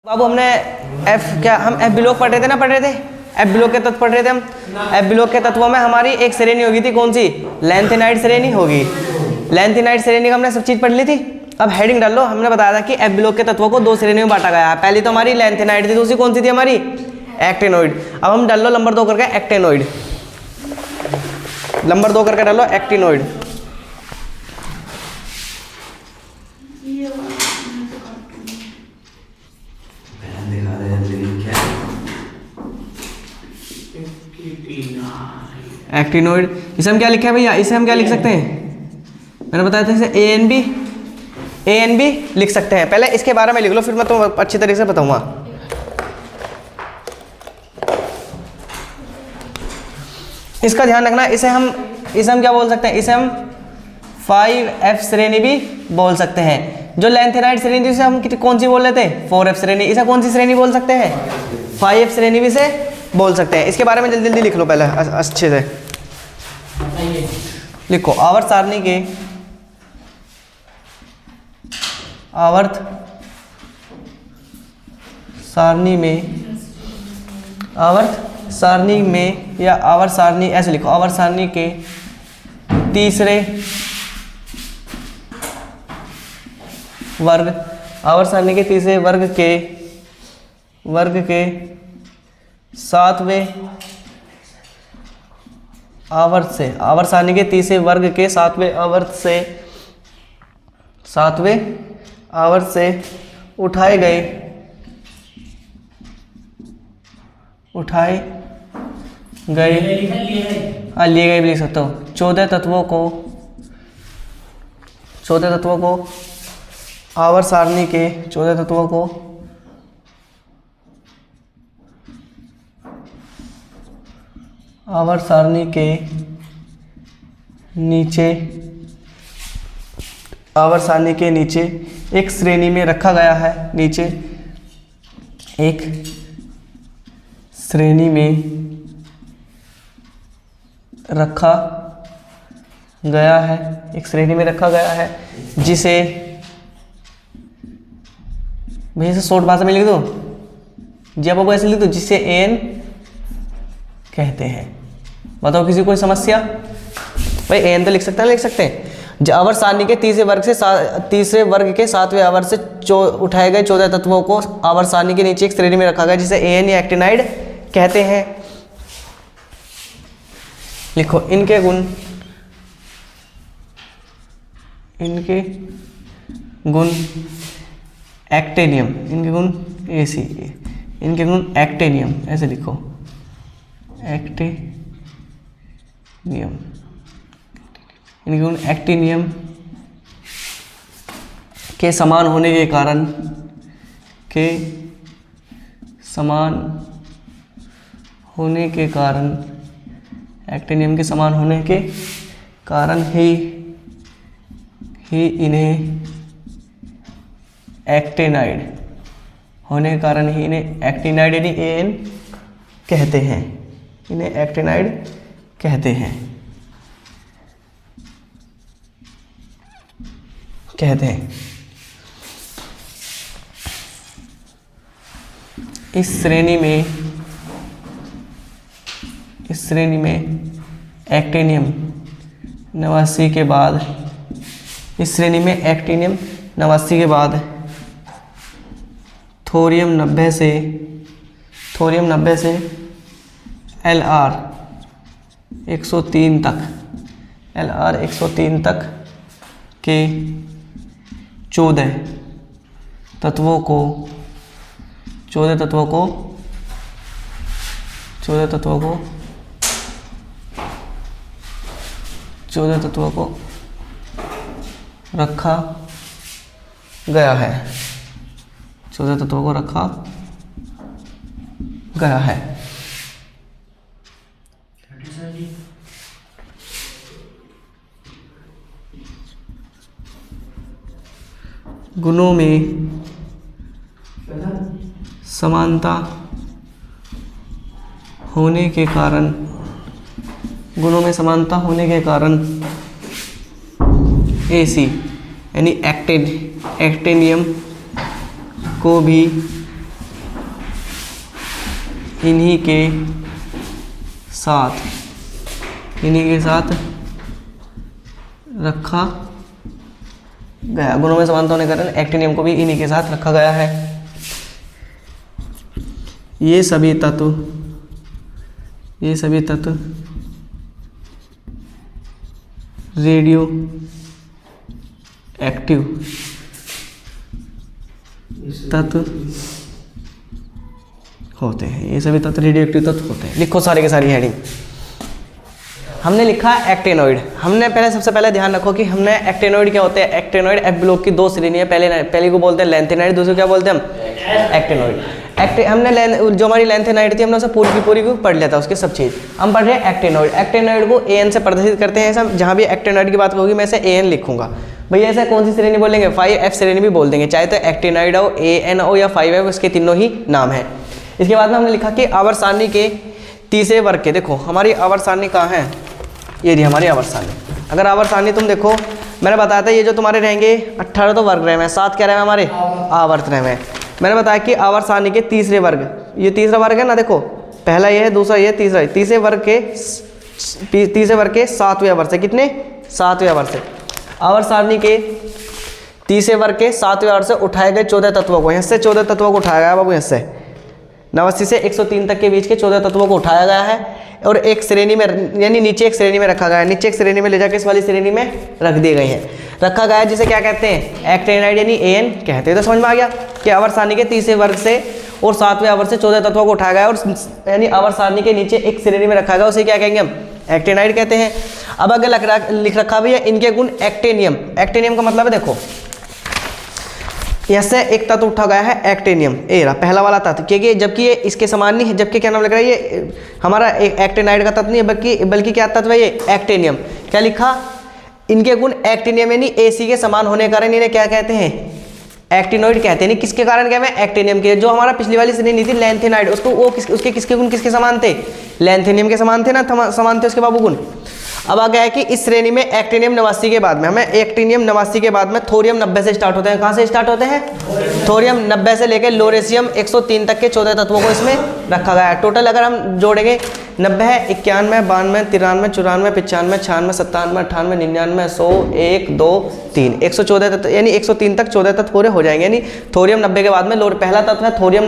बाबू हमने हम F block पढ़ रहे थे ना, एफ ब्लॉक के तत्व पढ़ रहे थे हम। एफ ब्लॉक के तत्वों में हमारी एक श्रेणी होगी थी, कौन सी? लेंथेनाइड श्रेणी होगी। लेंथेनाइड श्रेणी का हमने सब चीज पढ़ ली थी। अब हेडिंग डाल लो। हमने बताया था कि एफ ब्लॉक के तत्वों को दो श्रेणियों में बांटा गया है। पहली तो हमारी लेंथेनाइड थी, दूसरी कौन सी थी हमारी? एक्टिनोइड। अब हम डाल लो नंबर 2 करके एक्टिनोइड। नंबर 2 करके डालो एक्टिनोइड। एक्टिनोइड। इसे हम क्या लिखा है भैया? इसे हम क्या लिख सकते हैं? मैंने बताया था इसे ए एन बी लिख सकते हैं। पहले इसके बारे में लिख लो, फिर मैं तुम्हें अच्छी तरीके से बताऊंगा। इसका ध्यान रखना। इसे हम क्या बोल सकते हैं? इसे हम 5F श्रेणी भी बोल सकते हैं। जो लेंथेनाइड श्रेणी थी उसे हम कौन सी बोल लेते हैं? 4F श्रेणी। इसे कौन सी श्रेणी बोल सकते हैं? 5F श्रेणी भी से बोल सकते हैं। इसके बारे में जल्दी जल्दी लिख लो पहले अच्छे से लिखो। आवर्त सारणी के आवर्त सारणी में या आवर्त सारणी ऐसे लिखो। आवर्त सारणी के तीसरे वर्ग, आवर्त सारणी के तीसरे वर्ग के 7वें आवर्त से, आवर्त सारणी के तीसरे वर्ग के 7वें आवर्त से उठाए गए लिए गए भी लिख सकता हूँ 14 तत्वों को आवर्त सारणी के 14 तत्वों को आवर्त सारणी के नीचे एक श्रेणी में रखा गया है। नीचे एक श्रेणी में रखा गया है, एक श्रेणी में रखा गया है जिसे भैया से शॉर्ट भाषा में लिख दो जी, आपको ऐसे लिख दो जिसे एन कहते हैं। बताओ किसी कोई समस्या? भाई एन तो लिख सकते हैं, लिख सकते हैं। आवर्त सारणी के तीसरे वर्ग के 7वें आवर्त से उठाए गए 14 तत्वों को आवर्त सारणी के नीचे एक श्रेणी में रखा गया जिसे एन या एक्टिनाइड कहते हैं। लिखो इनके गुण एक्टिनियम, इनके गुण AC, इनके गुण एक्टिनियम ऐसे लिखो एक्टिनियम। इनके गुण एक्टिनियम के समान होने के कारण एक्टिनियम के समान होने के कारण ही इन्हें एक्टिनाइड होने के कारण ही इन्हें एक्टिनाइड यानी AN कहते हैं। इन्हें एक्टिनाइड कहते हैं। इस श्रेणी में एक्टिनियम 89 के बाद थोरियम 90 से LR 103 तक के 14 तत्वों को रखा गया है। 14 तत्वों को रखा गया है। गुणों में समानता होने के कारण AC यानी एक्टिनियम को भी इन्हीं के साथ रखा गया। गुणों में समानता होने के कारण एक्टिनियम को भी इन्हीं के साथ रखा गया है। ये सभी तत्व रेडियो एक्टिव तत्व होते हैं। ये सभी तत्व रेडियो एक्टिव तत्व होते हैं। लिखो सारे के सारी हेडिंग। हमने लिखा एक्टिनोइड। हमने सबसे पहले ध्यान रखो कि हमने एक्टिनोइड क्या होते हैं। एक्टिनोइड एफ ब्लॉक की दो श्रेणी है। पहले को बोलते हैं लेंथेनाइड, दूसरे क्या बोलते हैं हम एक्टिनोइड। हमने जो हमारी लेंथेनाइड थी हमने उसे पूरी की पूरी को पढ़ लिया था, उसके सब चीज़। हम पढ़ रहे हैं एक्टिनोइड। एक्टिनोइड को AN से प्रदर्शित करते हैं। सब जहाँ भी एक्टिनोइड की बात होगी मैं इसे AN लिखूंगा। भैया ऐसा कौन सी श्रेणी बोलेंगे, 5F श्रेणी भी बोल देंगे, चाहे तो एक्टिनोइड हो, AN हो या 5F, इसके तीनों ही नाम है। इसके बाद में हमने लिखा कि आवर्त सारणी के तीसरे वर्ग के, देखो हमारी आवर्त सारणी कहाँ है, ये रही हमारी आवर्त सारणी। अगर आवर्त सारणी तुम देखो, मैंने बताया था ये जो तुम्हारे रहेंगे 18 तो वर्ग रहे हैं, 7 क्या रहे हैं हमारे आवर्त रहे हैं। मैंने बताया कि आवर्त सारणी के तीसरे वर्ग, ये तीसरा वर्ग है ना, देखो पहला ये है, दूसरा ये, तीसरा। तीसरे वर्ग के 7वें आवर्त से, कितने 7वें आवर्त से। आवर्त सारणी के तीसरे वर्ग के 7वें आवर्त से उठाए गए 14 तत्वों को, यहाँ से 14 तत्वों को उठाया गया बाबू, यहाँ से 89 से 103 तक के बीच के 14 तत्वों को उठाया गया है और एक श्रेणी में, यानी नीचे एक श्रेणी में रखा गया है। नीचे एक श्रेणी में ले जाकर इस वाली श्रेणी में रख दिए गए हैं, रखा गया है, जिसे क्या कहते हैं एक्टिनाइड, यानी AN कहते हैं। तो समझ में आ गया कि आवर्त सारणी के तीसरे वर्ग से और 7वें आवर्त से 14 तत्वों को उठाया गया और यानी आवर्त सारणी के नीचे एक श्रेणी में रखा गया, उसे क्या कहेंगे हम एक्टिनाइड कहते हैं। अब अगर लिख रखा भी है इनके गुण एक्टिनियम। एक्टिनियम का मतलब है, देखो यहाँ से एक तत्व उठा गया है एक्टिनियम, ये रहा पहला वाला तत्व, क्योंकि जबकि ये इसके समान नहीं है, जबकि क्या नाम लग रहा है, ये हमारा एक एक्टिनाइड का तत्व नहीं है, बल्कि क्या तत्व है ये एक्टिनियम। क्या लिखा, इनके गुण एक्टिनियम यानी AC के समान होने के कारण इन्हें क्या कहते हैं एक्टिनोइड कहते हैं। किसके कारण क्या है एक्टिनियम के। जो हमारा पिछली वाली श्रेणी थी लेंथेनाइड, उसको उसके किसके गुण किसके समान थे, लेंथेनियम के समान थे ना, समान थे उसके बाबू गुण। अब आ गया है कि इस श्रेणी में एक्टिनियम 89 के बाद में, हमें एक्टिनियम 89 के बाद में थोरियम 90 से स्टार्ट होते हैं। कहाँ से स्टार्ट होते हैं, थोरियम 90 से लेकर लोरेशियम 103 तक के 14 तत्वों को इसमें रखा गया है। टोटल अगर हम जोड़ेंगे 90 है, 91, 92, 93, 94, 95, 96, 97, 98, 99, 100, 1, 2, 3, 114 तत्व, यानी 103 तक 14 तत्व पूरे हो जाएंगे। यानी थोरियम 90 के बाद में पहला तत्व है थोरियम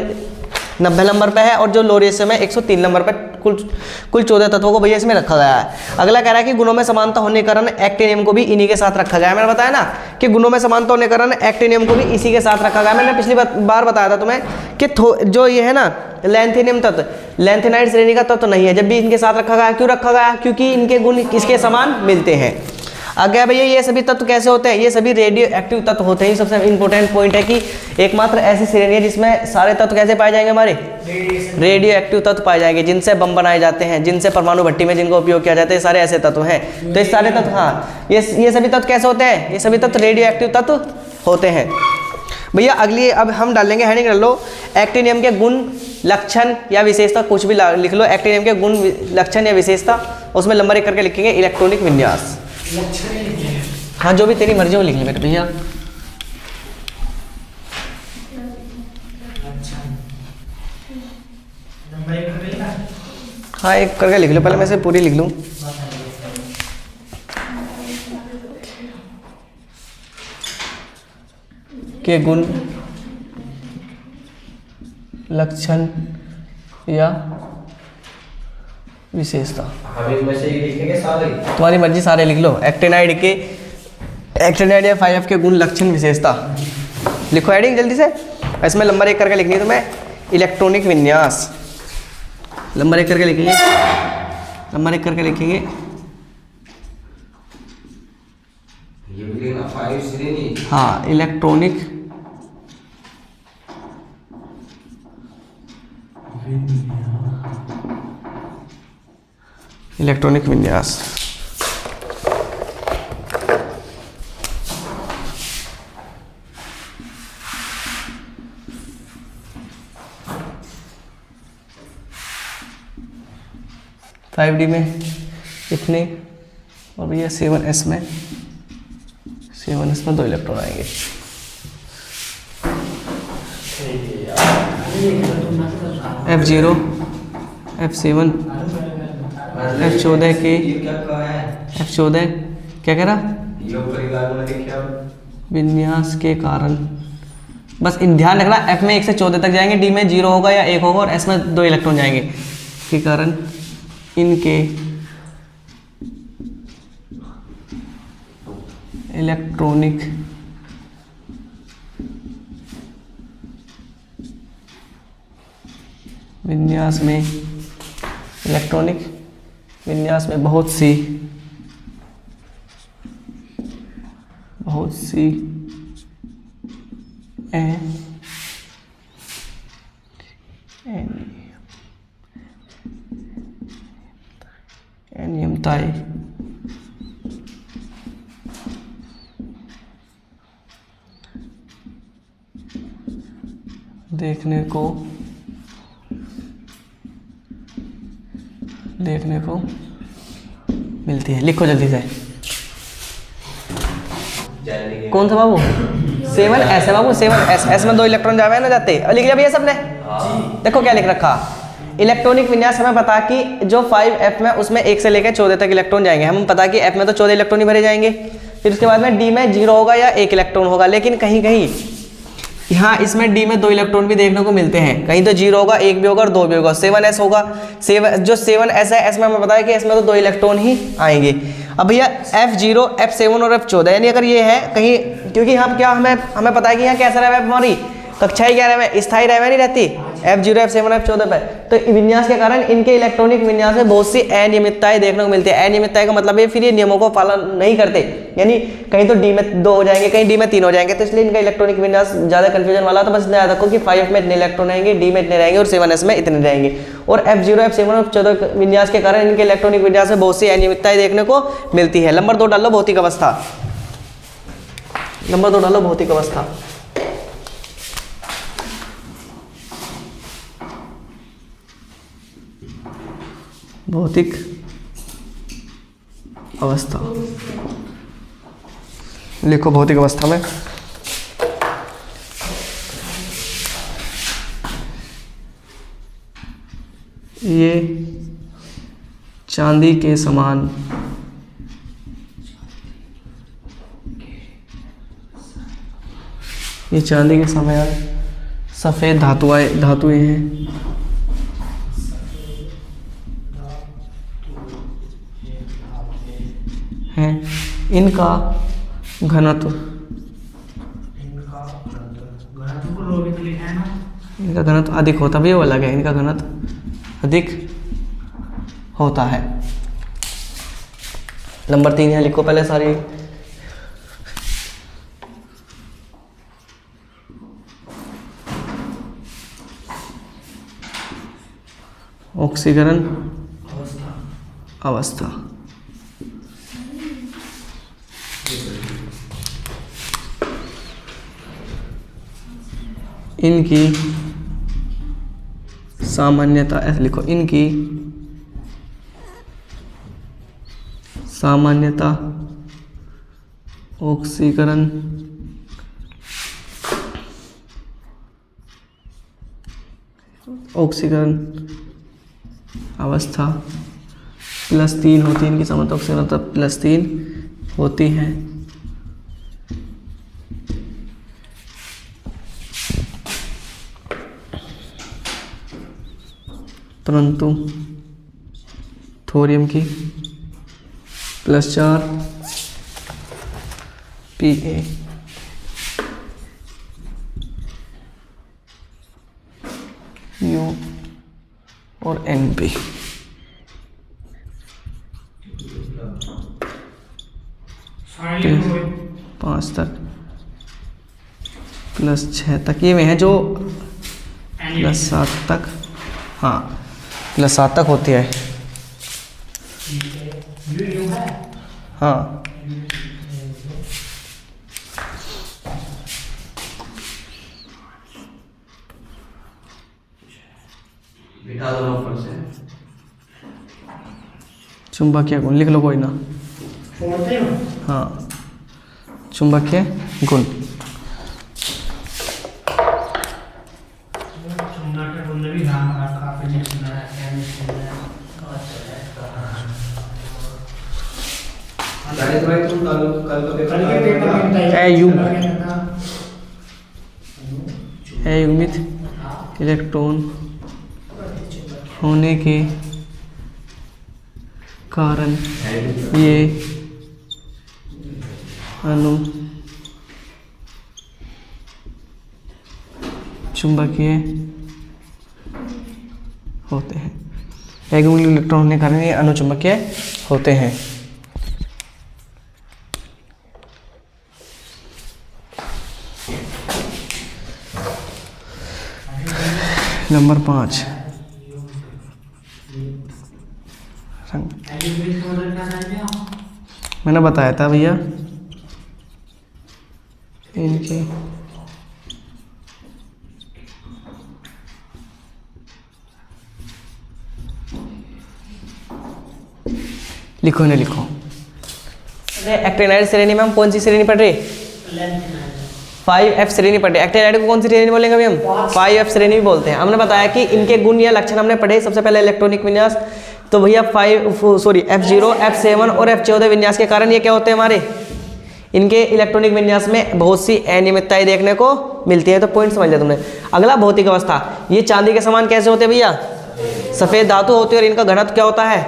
90 नंबर पे है और जो लोरेशियम है 103 नंबर पे। कुल 14 तत्वों को भैया इसमें रखा गया है। अगला कह रहा है कि गुणों में समानता होने के कारण एक्टिनियम को भी इन्हीं के साथ रखा गया है। मैंने बताया ना कि गुणों में समानता होने के कारण एक्टिनियम को भी इसी के साथ रखा गया। मैंने पिछली बार बताया था तुम्हें कि जो ये है ना लेंथेनियम तत्व, लेंथेनाइड श्रेणी का तत्व नहीं है, जब भी इनके साथ रखा गया। क्यों रखा गया, क्योंकि इनके गुण इसके समान मिलते हैं। आगे भैया ये सभी तत्व कैसे होते हैं, ये सभी रेडियो एक्टिव तत्व होते हैं। सबसे इंपॉर्टेंट पॉइंट है कि एकमात्र ऐसी श्रेणी है जिसमें सारे तत्व कैसे पाए जाएंगे, हमारे रेडियो एक्टिव तत्व पाए जाएंगे, जिनसे बम बनाए जाते हैं, जिनसे परमाणु भट्टी में जिनका उपयोग किया जाता है, सारे ऐसे तत्व हैं। तो ये सारे तत्व, हाँ ये सभी तत्व कैसे होते हैं, ये सभी तत्व रेडियो एक्टिव तत्व होते हैं। भैया अगली अब हम डालेंगे हेडिंग कर लो एक्टिनियम के गुण लक्षण या विशेषता, कुछ भी लिख लो। एक्टिनियम के गुण लक्षण या विशेषता, उसमें नंबर 1 करके लिखेंगे इलेक्ट्रॉनिक विन्यास। हाँ जो भी तेरी मर्जी हो लिख ले मेरे भैया। हाँ 1 करके लिख लो, पहले मैं से पूरी लिख लूँ। के गुण लक्षण या विशेषता, तुम्हारी मर्जी, सारे लिख लो। एक्टिनाइड या 5F के गुण लक्षण विशेषता लिखो हेडिंग जल्दी से। इसमें नंबर 1 करके लिखनी है तुम्हें इलेक्ट्रॉनिक विन्यास। नंबर 1 करके लिखेंगे, नंबर 1 करके लिखेंगे हाँ इलेक्ट्रॉनिक विन्यास। फाइव डी में इतने और भैया 7S में 2 इलेक्ट्रॉन आएंगे। F0 F7 F14 के F14 क्या कह रहा विन्यास के कारण, बस इन ध्यान रखना F में 1 से 14 तक जाएंगे, D में 0 होगा या 1 होगा और S में 2 इलेक्ट्रॉन जाएंगे के कारण इनके इलेक्ट्रॉनिक विन्यास में बहुत सी अनियमितताएं देखने को मिलती है। लिखो जल्दी से, कौन सा बाबू 7S है बाबू, 7S में 2 इलेक्ट्रॉन जावे ना जाते, लिख लिया भैया सबने? देखो क्या लिख रखा, इलेक्ट्रॉनिक विन्यास हमें पता कि जो 5F में उसमें 1 से लेकर 14 तक इलेक्ट्रॉन जाएंगे, हम पता कि F में तो 14 इलेक्ट्रॉन ही भरे जाएंगे, फिर उसके बाद में D में 0 होगा या 1 इलेक्ट्रॉन होगा, लेकिन कहीं कहीं यहाँ इसमें D में 2 इलेक्ट्रॉन भी देखने को मिलते हैं, कहीं तो 0 होगा, 1 भी होगा और 2 भी होगा। 7S होगा, जो 7S है, S में हमें पता है कि इसमें तो 2 इलेक्ट्रॉन ही आएंगे। अब भैया F0 F7 और F14 यानी अगर ये है कहीं, क्योंकि यहाँ क्या हमें पता है कि यहाँ कैसा रहा है हमारी कक्षाएं क्या रहे, स्थायी रहे नहीं रहती F0 F7 F14 पे, तो विन्यास के कारण इनके इलेक्ट्रॉनिक विन्यास में बहुत सी अनियमितताएं देखने को मिलती है। अनियमितताएं का मतलब है फिर ये नियमों को पालन नहीं करते, यानी कहीं तो D में 2 हो जाएंगे, कहीं D में 3 हो जाएंगे, तो इसलिए इनका इलेक्ट्रॉनिक विन्यास ज्यादा कंफ्यूजन वाला। तो बस इतना याद रखो कि 5F में इतने इलेक्ट्रॉन रहेंगे, D में इतने रहेंगे और 7S में इतने रहेंगे, और F0 F7 F14 विन्यास के कारण इनके इलेक्ट्रॉनिक विन्यास में बहुत सी अनियमितताएं देखने को मिलती है। नंबर 2 डाल लो भौतिक अवस्था, नंबर 2 डालो भौतिक अवस्था। भौतिक अवस्था लिखो, भौतिक अवस्था में ये चांदी के समान सफेद धातुएं हैं, इनका घनत्व अधिक होता भी, वो अलग है, इनका घनत्व अधिक होता है। नंबर 3 है, लिखो पहले सारी। ऑक्सीकरण अवस्था इनकी सामान्यता, ऐसे लिखो, इनकी सामान्यता ऑक्सीकरण अवस्था +3 होती है, इनकी सामान्यता ऑक्सीकरण +3 होती है। परंतु थोरियम की +4 Pa U और Np 5 तक +6 तक ये में है, जो +7 तक, हाँ +7 तक होती है। हाँ चुंबकीय गुण लिख लो, कोई ना। हाँ चुंबकीय गुण, अयुग्मित इलेक्ट्रॉन होने के कारण ये अणु चुंबकीय होते हैं। अयुग्मित इलेक्ट्रॉन होने के कारण ये अणु चुंबकीय होते हैं। नंबर 5 रंग। मैंने बताया था भैया इनके लिखो इन्हें लिखो। एक्टिनाइड श्रेणी में हम कौन सी श्रेणी पढ़ रहे? 5F श्रेणी पढ़े। एक्टिनाइड को कौन सी श्रेणी बोलेंगे अभी हम? 5F श्रेणी भी बोलते हैं। हमने बताया कि इनके गुण या लक्षण हमने पढ़े। सबसे पहले इलेक्ट्रॉनिक विन्यास, तो भैया F0, F7 और F14 विन्यास के कारण ये क्या होते हैं हमारे? इनके इलेक्ट्रॉनिक विन्यास में बहुत सी अनियमितताएं देखने को मिलती है। तो पॉइंट समझ लिया तुमने। अगला भौतिक अवस्था, ये चांदी के समान कैसे होते हैं भैया? सफेद धातु होती है और इनका घनत्व क्या होता है?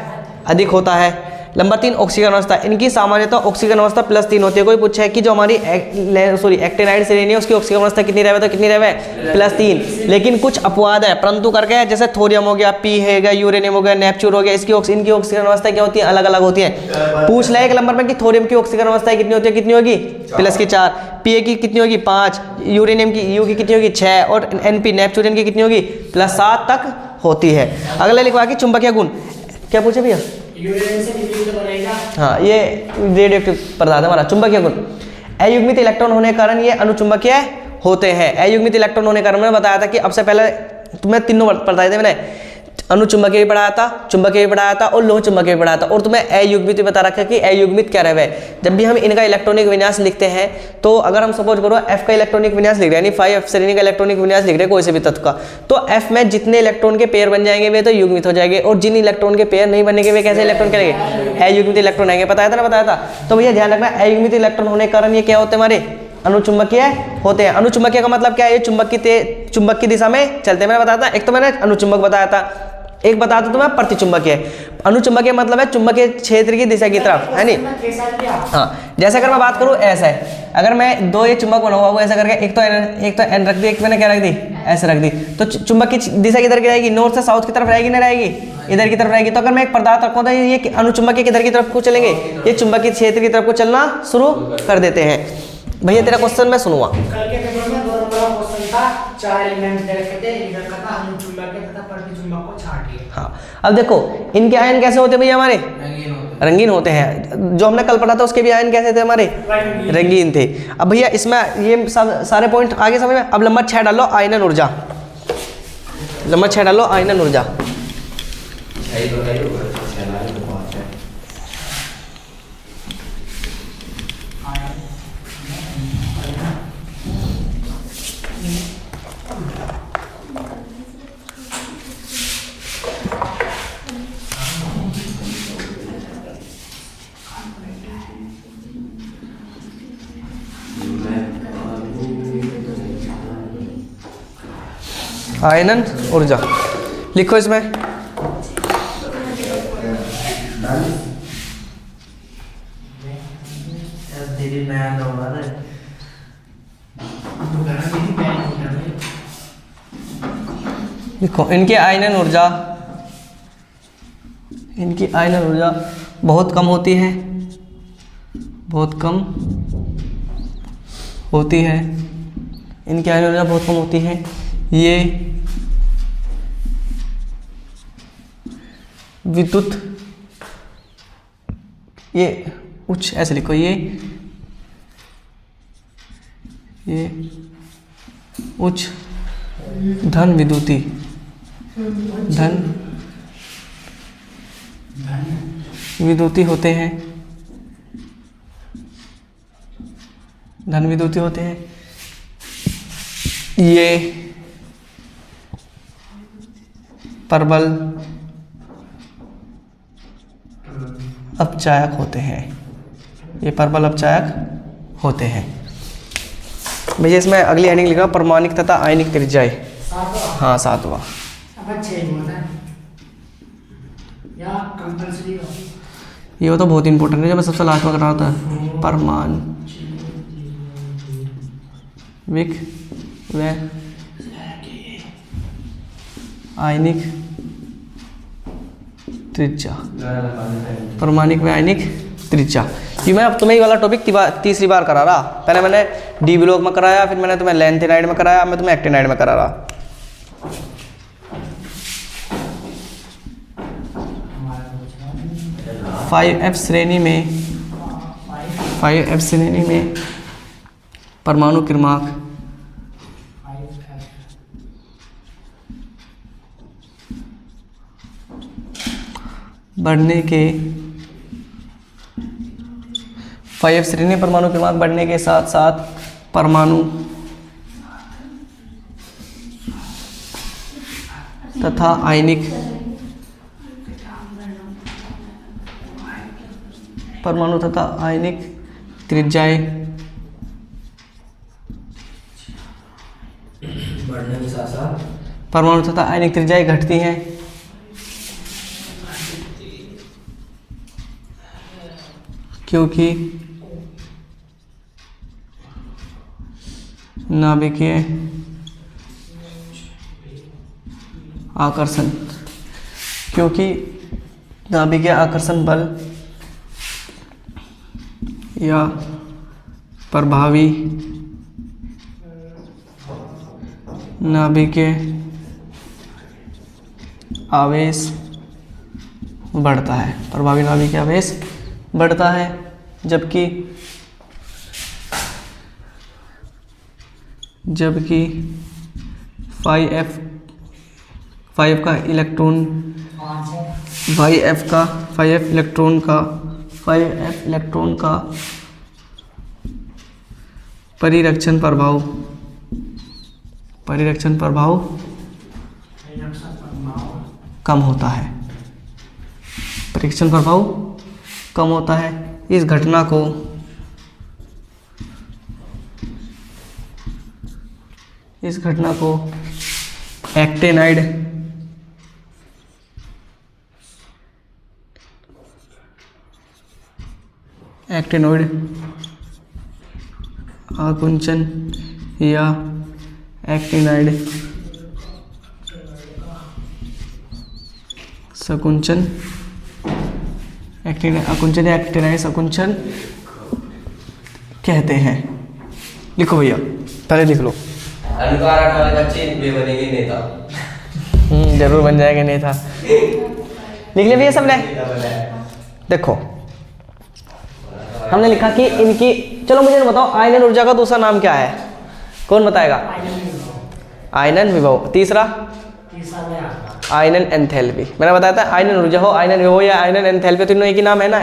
अधिक होता है। नंबर 3 ऑक्सीजन अवस्था, इनकी सामान्यतः ऑक्सीजन अवस्था +3 होती है। कोई पूछा है कि जो हमारी एक्टिनाइड श्रेणी है उसकी ऑक्सीजन अवस्था कितनी रहे? तो कितनी रहे? +3। लेकिन कुछ अपवाद है परंतु करके, जैसे थोरियम हो गया, पी है गया, यूरेनियम हो गया, नेपच्यून हो गया, इनकी ऑक्सीजन अवस्था क्या होती है? अलग अलग होती है। पूछ ले एक नंबर में कि थोरियम की ऑक्सीजन अवस्था कितनी होती है? कितनी होगी? +4। पी की कितनी होगी? 5। यूरेनियम की यू की कितनी होगी? 6। और NP नेपच्यून की कितनी होगी? +7 तक होती है। अगला लिखवा कि चुंबकीय गुण, क्या पूछे भैया? हाँ, ये रेडियोएक्टिव पदार्थ है हमारा। चुंबकीय गुण, अयुग्मित इलेक्ट्रॉन होने के कारण ये अणुचुंबकीय होते हैं। अयुग्मित इलेक्ट्रॉन होने के कारण मैंने बताया था कि अब से पहले तुम्हें तीनों पढ़ाए थे मैंने। अणुचुंबकीय भी पढ़ाया था, चुंबकीय भी पढ़ाया था और लोह चुंबकीय भी पढ़ाया था। और तुम्हें अयुग्मित भी बता रखा कि अयुग्मित क्या रहे। जब भी हम इनका इलेक्ट्रॉनिक विन्यास लिखते हैं, तो अगर हम सपोज करो F का इलेक्ट्रॉनिक विन्यास लिख रहे हैं, यानी 5F श्रेणी का इलेक्ट्रॉनिक विन्यास लिख रहे हैं कोई से भी तत्व का, तो F में जितने इलेक्ट्रॉन के पेयर बन जाएंगे वे तो युग्मित हो जाएंगे, और जिन इलेक्ट्रॉन के पेयर नहीं बनेंगे वे कैसे इलेक्ट्रॉन करेंगे? अयुग्मित इलेक्ट्रॉन आएंगे। बताया था ना, बताया था। तो भैया ध्यान रखना, अयुग्मित इलेक्ट्रॉन होने के कारण ये क्या होते हैं? हमारे अणुचुंबकीय होते हैं। अणुचुंबकीय का मतलब क्या है? ये चुंबक की दिशा में चलते हैं। मैंने बताया था, एक तो मैंने अणुचुंबक बताया था, एक बता दो तुम्हें प्रतिचुंबकीय। अणुचुंबकीय मतलब है चुंबकीय क्षेत्र की दिशा की तरफ, है नहीं? हाँ, जैसे अगर मैं बात करूँ ऐसा है, अगर मैं दो ये चुंबक बना हुआ वो ऐसा करके, एक तो एन रख दी, एक मैंने क्या रख दी? ऐसे रख दी, तो चुंबक की दिशा किधर की रहेगी? नॉर्थ से साउथ की तरफ रहेगी ना रहेगी? इधर की तरफ रहेगी। तो अगर मैं एक पदार्थ रखूँ तो ये अणुचुंबकीय किधर की तरफ को चलेंगे? ये चुंबकीय क्षेत्र की तरफ को चलना शुरू कर देते हैं। भैया तेरा क्वेश्चन मैं सुनूंगा। हाँ, अब देखो इनके आयन कैसे होते हैं भैया? हमारे रंगीन होते हैं। जो हमने कल पढ़ा था उसके भी आयन कैसे थे? हमारे रंगीन थे। अब भैया इसमें ये सब सारे पॉइंट आगे समझ में। अब नंबर 6 डालो, आयनन ऊर्जा। नंबर 6 डालो, आयनन ऊर्जा। आयनन ऊर्जा लिखो इसमें। लिखो इनकी आयनन ऊर्जा, इनकी आयनन ऊर्जा बहुत कम होती है, बहुत कम होती है। इनकी आयनन ऊर्जा बहुत कम होती है। ये विद्युत, ये उच्च, ऐसे लिखो, ये उच्च धन विद्युती, धन विद्युती होते हैं, धन विद्युती होते हैं। ये प्रबल अपचायक होते हैं, ये प्रबल अपचायक होते हैं। भैया इसमें अगली हेडिंग लिखा परमाणिक तथा आयनिक त्रिज्याएं। हाँ 7वां। ये तो बहुत इंपॉर्टेंट है, जब मैं सबसे लास्ट में कर रहा था। परमाणविक व आयनिक त्रिज्या, परमाणिक व आयनिक त्रिज्या। ये मैं अब तुम्हें ये वाला टॉपिक तीसरी बार करा रहा। पहले मैंने डी ब्लॉक में कराया, फिर मैंने तुम्हें लैंथेनाइड में कराया, मैं तुम्हें एक्टिनाइड में करा रहा। फाइव एफ श्रेणी में परमाणु क्रमांक बढ़ने के 5F श्रेणी परमाणु क्रमांक बढ़ने के साथ साथ परमाणु तथा आयनिक त्रिज्याएं बढ़ने के साथ साथ परमाणु तथा आयनिक त्रिज्याएं घटती हैं, क्योंकि नाभिकीय आकर्षण बल या प्रभावी नाभिकीय आवेश बढ़ता है, प्रभावी नाभिकीय आवेश बढ़ता है, जबकि 5F का इलेक्ट्रॉन 5F इलेक्ट्रॉन का परिरक्षण प्रभाव कम होता है, परिरक्षण प्रभाव कम होता है। इस घटना को एक्टिनाइड आकुंचन या एक्टिनाइड संकुचन कहते हैं। लिखो भैया, पहले लिख लो। अनुकार वाले बच्चे वे बनेंगे नेता। जरूर बन जाएंगे नेता। लिख लिया भैया सबने? देखो हमने लिखा कि इनकी, चलो मुझे बताओ आयनन ऊर्जा का दूसरा नाम क्या है? कौन बताएगा? आयनन विभव। तीसरा आयनन एंथैल्पी। मैंने बताया था आयनन ऊर्जा हो, आयनन विभव या आयनन एंथैल्पी, तीनों एक ही नाम है ना।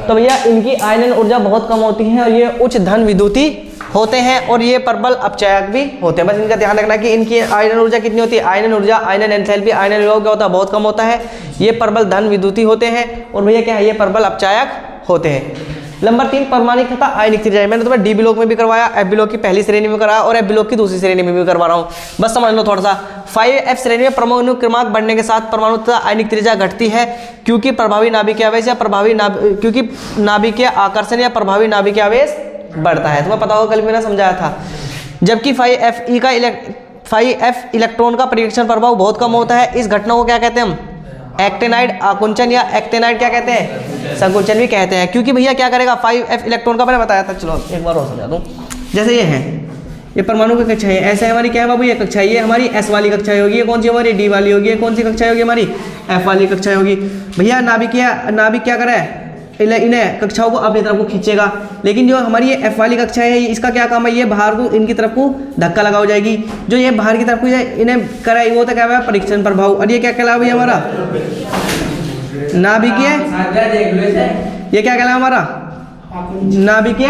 तो भैया इनकी आयनन ऊर्जा बहुत कम होती है और ये उच्च धन विद्युती होते हैं और ये प्रबल अपचायक भी होते हैं। बस इनका ध्यान रखना कि इनकी आयनन ऊर्जा कितनी होती है। आयनन ऊर्जा, आयनन एंथैल्पी, आयनन विभव क्या होता है? बहुत कम होता है। ये प्रबल धन विद्युती होते हैं और भैया क्या है? ये प्रबल अपचायक होते हैं। नंबर 3 परमाणिक तथा आयनिक त्रिज्याएं। मैंने तुम्हें डी ब्लॉक में भी करवाया, एफ ब्लॉक की पहली श्रेणी में कराया और एफ ब्लॉक की दूसरी श्रेणी में भी करवा रहा हूँ। बस समझ लो थोड़ा सा। 5F श्रेणी में परमाणु क्रमांक बढ़ने के साथ परमाणु तथा आयनिक त्रिज्या घटती है, क्योंकि प्रभावी नाभिकीय आवेश या क्योंकि नाभिकीय आकर्षण या प्रभावी नाभिकीय आवेश बढ़ता है। तुम्हें पता होगा, कल मैंने समझाया था। जबकि 5F इलेक्ट्रॉन का परिरक्षण प्रभाव बहुत कम होता है। इस घटना को क्या कहते हैं हम? एक्टिनाइड आकुंचन या एक्टिनाइड क्या कहते हैं? संकुचन भी कहते हैं। क्योंकि भैया क्या करेगा? 5F इलेक्ट्रॉन का मैंने बताया था, चलो एक बार और समझा दूं। जैसे ये है, ये परमाणु की कक्षा है, ऐसे हमारी क्या है बाबू? ये कक्षा, ये हमारी S वाली कक्षा होगी। ये कौन सी हमारी? D वाली होगी। ये कौन सी कक्षा होगी? हमारी F वाली कक्षा होगी। भैया नाभिक क्या करे? इन्हें कक्षाओं को अपनी तरफ को खींचेगा। लेकिन जो हमारी ये F वाली कक्षा है, इसका क्या काम है? ये बाहर को इनकी तरफ को धक्का लगा हो जाएगी। जो ये बाहर की तरफ को इन्हें कराए वो तो क्या है? परीक्षण प्रभाव। और ये क्या कहलावा भैया हमारा? नाभिकीय। ये क्या कहलावा हमारा? नाभिकीय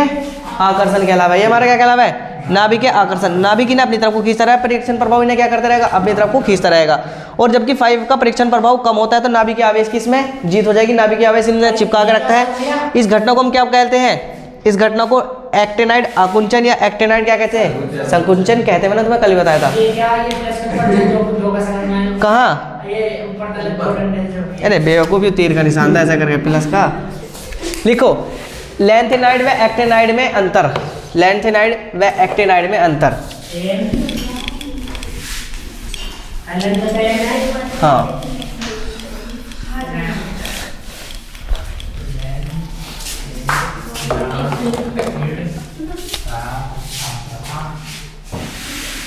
आकर्षण कहलावा। ये हमारा क्या कहलावा है? नाभिक के आकर्षण, नाभिक इन्हें अपनी तरफ को खींचता रहेगा, परीक्षण प्रभाव इन्हें क्या करता रहेगा, अपनी तरफ को खींचता रहेगा। और जबकि 5 का परीक्षण प्रभाव कम होता है तो नाभिक के आवेश की इसमें जीत हो जाएगी, नाभिक के आवेश इन्हें चिपका के रखता है। इस घटना को हम क्या कहते हैं, इस घटना को एक्टिनाइड आकुंचन या एक्टिनाइड क्या कहते हैं, संकुंचन कहते हैं। मैंने तुम्हें कल ही बताया था। कहाँ, अरे बेवकूफ़, तीर का निशान था ऐसा करके प्लस का। लिखो लैंथेनाइड व एक्टिनाइड में अंतर, लैंथेनाइड व एक्टिनाइड में अंतर। हाँ,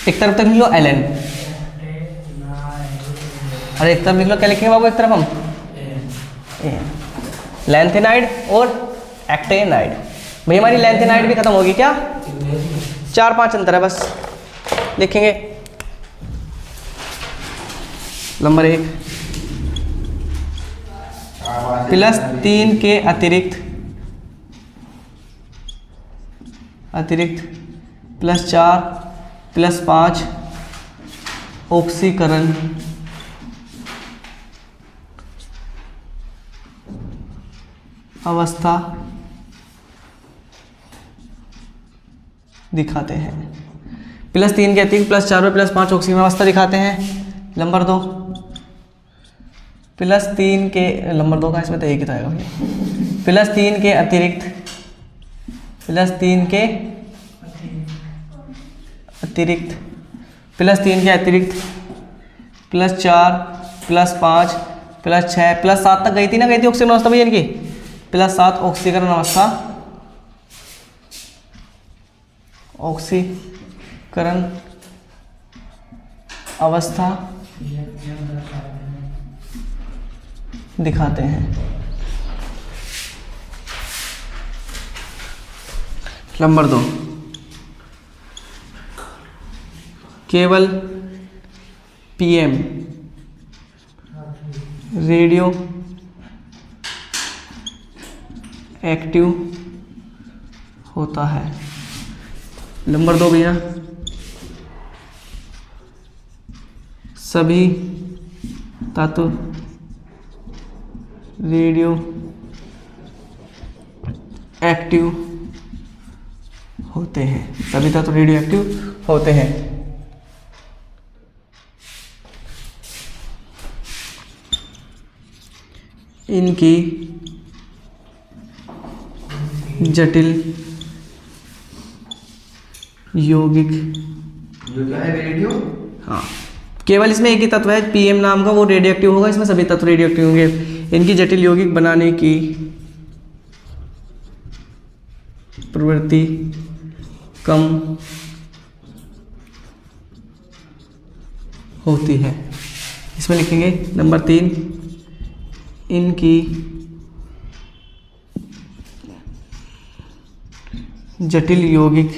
एक तरफ तक लिख लो एलन, अरे एक तरफ लिख लो, क्या लिखेंगे बाबू एक तरफ हम, लैंथेनाइड और एक्टिनाइड। भाई हमारी लैंथेनाइड भी खत्म होगी क्या, 4-5 अंतर है बस, लिखेंगे। नंबर 1 +3 के अतिरिक्त +4 +5 ऑक्सीकरण अवस्था दिखाते हैं। +3 के अतिरिक्त +4 और +5 ऑक्सीकरण अवस्था दिखाते हैं। नंबर 2 +3 के, नंबर 2 का इसमें तो एक ही तो आएगा भैया। +3 के अतिरिक्त +3 के अतिरिक्त +4 +5 +6 +7 तक गई थी ना, गई थी ऑक्सीकरण अवस्था भैया इनकी, +7 ऑक्सीकरण अवस्था, ऑक्सीकरण अवस्था दिखाते हैं। नंबर 2 केवल PM रेडियो एक्टिव होता है। नंबर 2 भैया सभी तत्व रेडियो एक्टिव होते हैं, सभी तत्व रेडियो एक्टिव होते हैं। इनकी जटिल यौगिक, जो क्या है रेडियो, हाँ केवल इसमें एक ही तत्व है PM नाम का, वो रेडियो एक्टिव होगा, इसमें सभी तत्व रेडियो एक्टिव होंगे। इनकी जटिल यौगिक बनाने की प्रवृत्ति कम होती है। इसमें लिखेंगे नंबर 3 इनकी जटिल यौगिक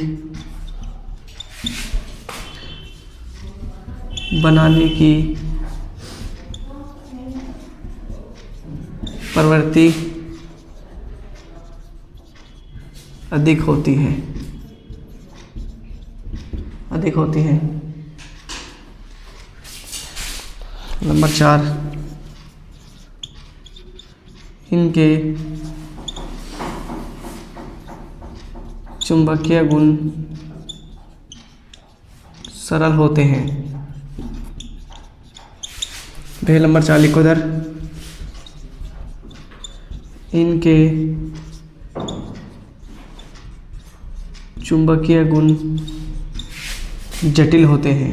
बनाने की प्रवृत्ति अधिक होती है, अधिक होती है। नंबर 4 इनके चुंबकीय गुण सरल होते हैं। फिर नंबर 4 लिखो इधर, इनके चुंबकीय गुण जटिल होते हैं,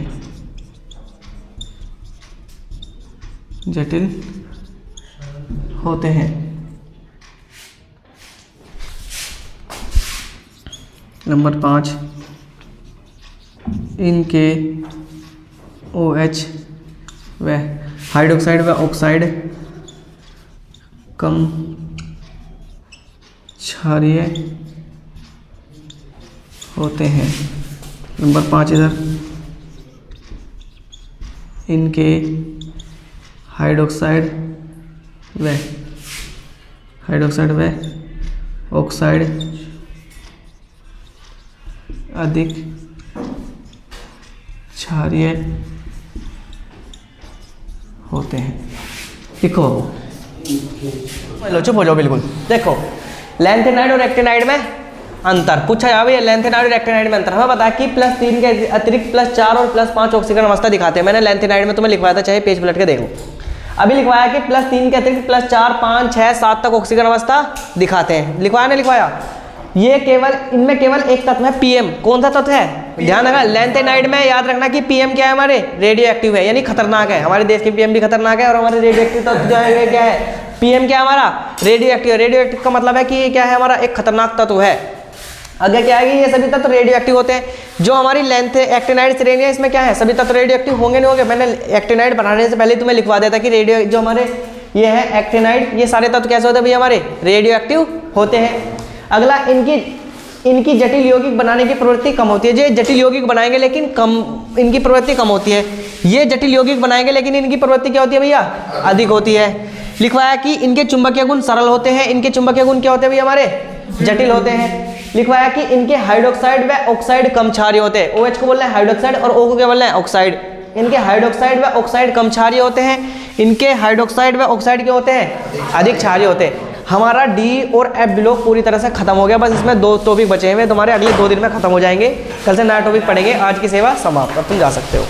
जटिल होते हैं। नंबर 5 इनके OH व हाइड्रोक्साइड व ऑक्साइड कम क्षारीय होते हैं। नंबर 5 इधर, इनके हाइड्रोक्साइड व ऑक्साइड अधिक क्षारीय होते हैं। लिखो चुप हो जाओ बिल्कुल। देखो लैंथेनाइड और एक्टिनाइड में अंतर पूछा जाए भैया, लैंथेनाइड और एक्टिनाइड में अंतर हमें पता है कि +3 के अतिरिक्त +4 और +5 ऑक्सीकरण अवस्था दिखाते हैं। मैंने लैंथेनाइड में तुम्हें लिखवाया था, चाहे पेज पलट के देख लो। अभी लिखवाया कि +3 के अतिरिक्त +4, 5, 6, 7 तक ऑक्सीकरण अवस्था दिखाते हैं। लिखवाया ना लिखवाया? ये केवल इनमें केवल एक तत्व है पीएम। कौन सा तत्व है? ध्यान रखना, लैंथेनाइड में याद रखना कि पीएम क्या है हमारे, रेडियो एक्टिव है, यानी खतरनाक है। हमारे देश के पीएम भी खतरनाक है और हमारे रेडियो एक्टिव तत्व जो है क्या है, पीएम क्या है हमारा, रेडियो एक्टिव। रेडियो एक्टिव का मतलब है कि ये क्या है हमारा, एक खतरनाक तत्व है। अगर क्या है कि ये सभी तत्व रेडियो एक्टिव होते हैं। जो हमारी लेंथ एक्टिनाइड श्रेणी है इसमें क्या है, सभी तत्व रेडियो एक्टिव होंगे नहीं होंगे। मैंने एक्टिनाइड बनाने से पहले तुम्हें लिखवा दिया था कि रेडियो जो हमारे ये है एक्टिनाइड, ये सारे तत्व कैसे होते हैं भैया हमारे, रेडियो एक्टिव होते हैं। अगला इनकी जटिल यौगिक बनाने की प्रवृत्ति कम होती है। ये जटिल यौगिक बनाएंगे लेकिन कम, इनकी प्रवृत्ति कम होती है। ये जटिल यौगिक बनाएंगे लेकिन इनकी प्रवृत्ति क्या होती है भैया, अधिक होती है। लिखवाया कि इनके चुंबकीय गुण सरल होते हैं। इनके चुंबकीय गुण क्या होते हैं भैया हमारे, जटिल होते हैं। लिखवाया कि इनके हाइड्रोक्साइड व ऑक्साइड कम क्षारीय होते हैं। OH को बोल रहे हैं हाइड्रोक्साइड और O को क्या बोल रहे हैं, ऑक्साइड। इनके हाइड्रोक्साइड व ऑक्साइड कम क्षारीय होते हैं। इनके हाइड्रोक्साइड व ऑक्साइड क्या होते हैं, अधिक क्षारीय होते हैं। हमारा D और F ब्लॉक पूरी तरह से खत्म हो गया। बस इसमें 2 टॉपिक बचे हुए, तुम्हारे अगले 2 दिन में खत्म हो जाएंगे। कल से नया टॉपिक पढ़ेंगे। आज की सेवा समाप्त, अब तुम जा सकते हो।